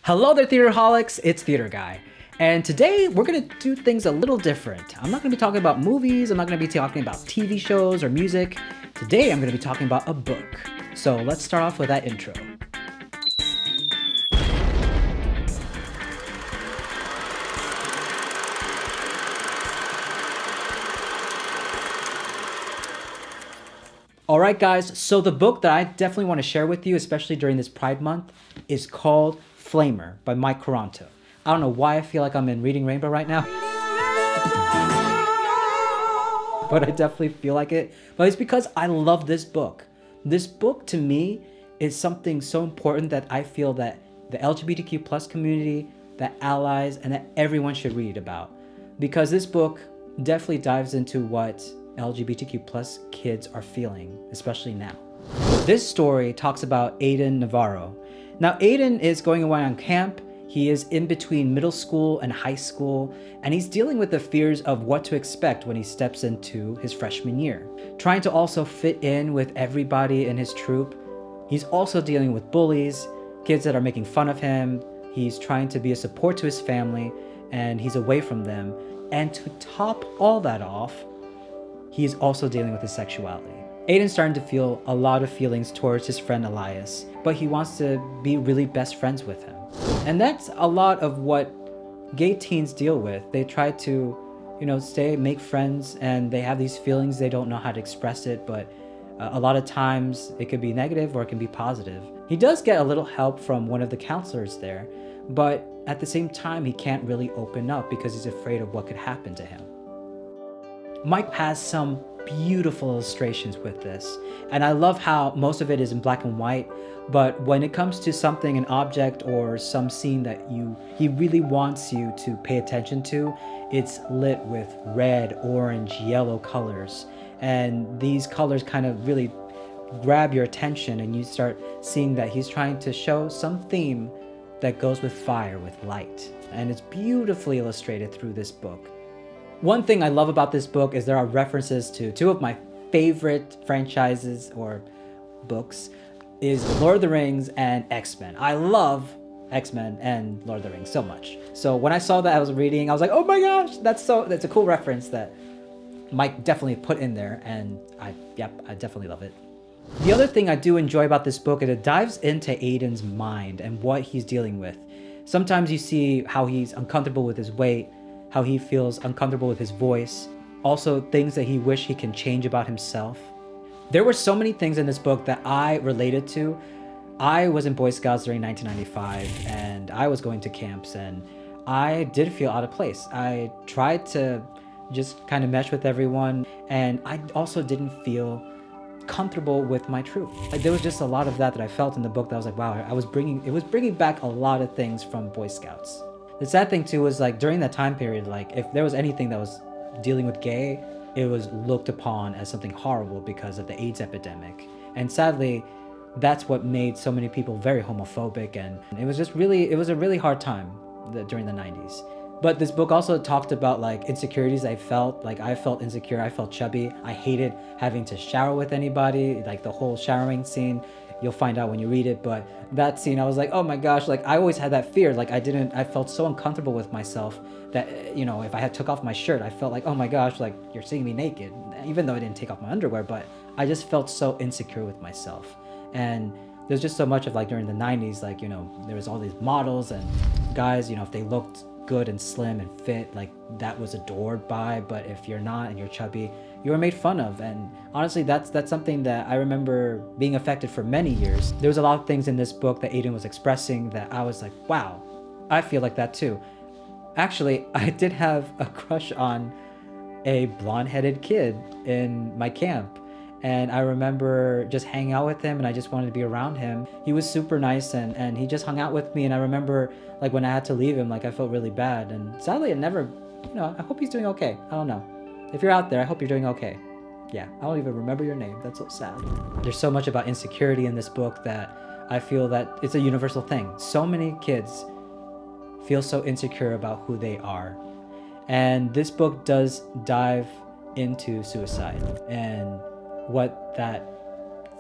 Hello there, theaterholics, it's Theater Guy. And today we're gonna do things a little different. I'm not gonna be talking about movies, I'm not gonna be talking about TV shows or music. Today I'm gonna be talking about a book. So let's start off with that intro. Alright guys, so the book that I definitely want to share with you, especially during this Pride Month, is called FLAMER by Mike Curato. I don't know why I feel like I'm in Reading Rainbow right now, but I definitely feel like it. But it's because I love this book. This book to me is something so important that I feel that the LGBTQ plus community, the allies, and that everyone should read about. Because this book definitely dives into what LGBTQ plus kids are feeling, especially now. This story talks about Aiden Navarro. Now, Aiden is going away on camp. He is in between middle school and high school, and he's dealing with the fears of what to expect when he steps into his freshman year. Trying to also fit in with everybody in his troop. He's also dealing with bullies, kids that are making fun of him. He's trying to be a support to his family, and he's away from them. And to top all that off, he is also dealing with his sexuality. Aiden's starting to feel a lot of feelings towards his friend Elias, but he wants to be really best friends with him. And that's a lot of what gay teens deal with. They try to, make friends, and they have these feelings, they don't know how to express it, but a lot of times it could be negative or it can be positive. He does get a little help from one of the counselors there, but at the same time, he can't really open up because he's afraid of what could happen to him. Mike has some beautiful illustrations with this, and I love how most of it is in black and white, but when it comes to something, an object or some scene that he really wants you to pay attention to, it's lit with red, orange, yellow colors, and these colors kind of really grab your attention, and you start seeing that he's trying to show some theme that goes with fire, with light, and it's beautifully illustrated through this book. One thing I love about this book is there are references to two of my favorite franchises or books, is Lord of the Rings and X-Men. I love X-Men and Lord of the Rings so much. So when I saw that I was reading, I was like, oh my gosh, that's a cool reference that Mike definitely put in there, and I definitely love it. The other thing I do enjoy about this book is it dives into Aiden's mind and what he's dealing with. Sometimes you see how he's uncomfortable with his weight, how he feels uncomfortable with his voice, also things that he wish he can change about himself. There were so many things in this book that I related to. I was in Boy Scouts during 1995, and I was going to camps, and I did feel out of place. I tried to just kind of mesh with everyone, and I also didn't feel comfortable with my troop. There was just a lot of that I felt in the book that I was like, wow, it was bringing back a lot of things from Boy Scouts. The sad thing too was during that time period, if there was anything that was dealing with gay, it was looked upon as something horrible because of the AIDS epidemic. And sadly, that's what made so many people very homophobic, and it was a really hard time during the 90s. But this book also talked about insecurities I felt. I felt insecure, I felt chubby. I hated having to shower with anybody, the whole showering scene. You'll find out when you read it, but that scene, I was like, oh my gosh, I always had that fear. I felt so uncomfortable with myself that, if I had took off my shirt, I felt like, oh my gosh, you're seeing me naked, even though I didn't take off my underwear, but I just felt so insecure with myself. And there's just so much of during the 90s, there was all these models and guys, if they looked good and slim and fit, that was adored by, but if you're not and you're chubby, you were made fun of. And honestly, that's something that I remember being affected for many years. There was a lot of things in this book that Aiden was expressing that I was like, wow, I feel like that too. Actually, I did have a crush on a blonde-headed kid in my camp, and I remember just hanging out with him, and I just wanted to be around him. He was super nice, and he just hung out with me, and I remember when I had to leave him, I felt really bad, and sadly it never, I hope he's doing okay. I don't know. If you're out there, I hope you're doing okay. Yeah, I don't even remember your name. That's so sad. There's so much about insecurity in this book that I feel that it's a universal thing. So many kids feel so insecure about who they are. And this book does dive into suicide and what that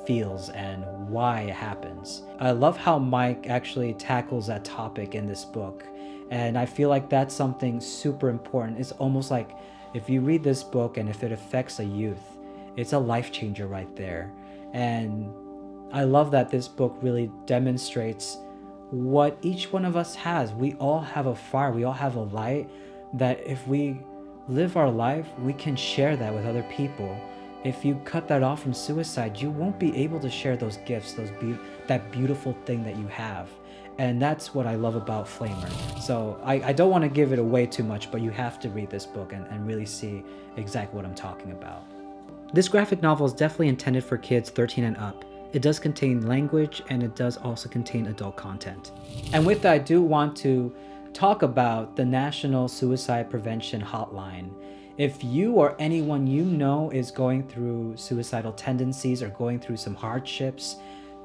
feels and why it happens. I love how Mike actually tackles that topic in this book. And I feel like that's something super important. It's almost like if you read this book and if it affects a youth, it's a life changer right there. And I love that this book really demonstrates what each one of us has. We all have a fire, we all have a light that if we live our life, we can share that with other people. If you cut that off from suicide, you won't be able to share those gifts, that beautiful thing that you have. And that's what I love about FLAMER. So I don't want to give it away too much, but you have to read this book and really see exactly what I'm talking about. This graphic novel is definitely intended for kids 13 and up. It does contain language and it does also contain adult content. And with that, I do want to talk about the National Suicide Prevention Hotline. If you or anyone you know is going through suicidal tendencies or going through some hardships,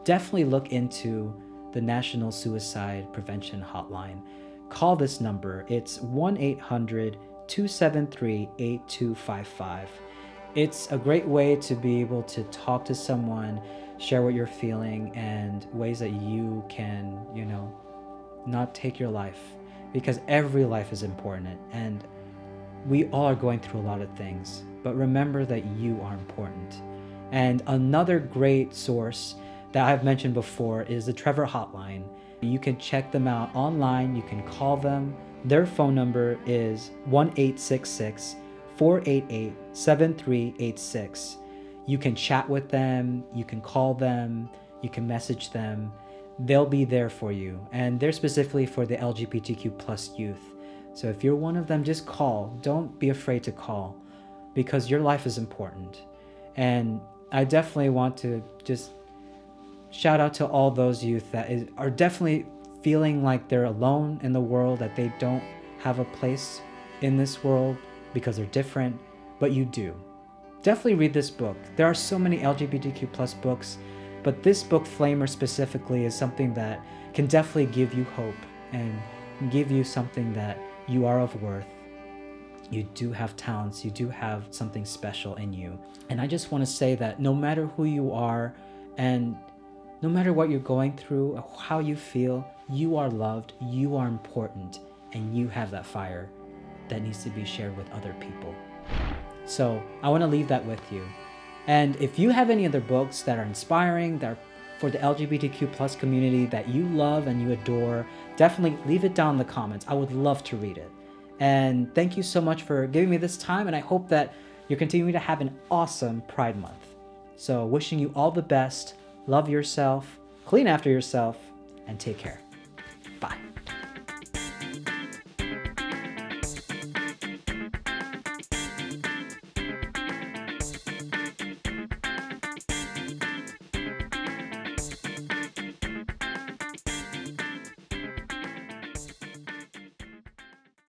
definitely look into the National Suicide Prevention Hotline. Call this number. It's 1-800-273-8255. It's a great way to be able to talk to someone, share what you're feeling, and ways that you can, not take your life. Because every life is important, and we all are going through a lot of things. But remember that you are important. And another great source that I've mentioned before is the Trevor Hotline. You can check them out online. You can call them. Their phone number is 1-866-488-7386. You can chat with them. You can call them. You can message them. They'll be there for you. And they're specifically for the LGBTQ plus youth. So if you're one of them, just call. Don't be afraid to call because your life is important. And I definitely want to just shout out to all those youth that are definitely feeling like they're alone in the world, that they don't have a place in this world because they're different, but you do. Definitely read this book. There are so many LGBTQ plus books, but this book, FLAMER specifically, is something that can definitely give you hope and give you something that you are of worth. You do have talents. You do have something special in you. And I just want to say that no matter who you are and no matter what you're going through or how you feel, you are loved, you are important, and you have that fire that needs to be shared with other people. So I want to leave that with you. And if you have any other books that are inspiring, that are for the LGBTQ plus community that you love and you adore, definitely leave it down in the comments. I would love to read it. And thank you so much for giving me this time. And I hope that you're continuing to have an awesome Pride Month. So wishing you all the best. Love yourself, clean after yourself, and take care.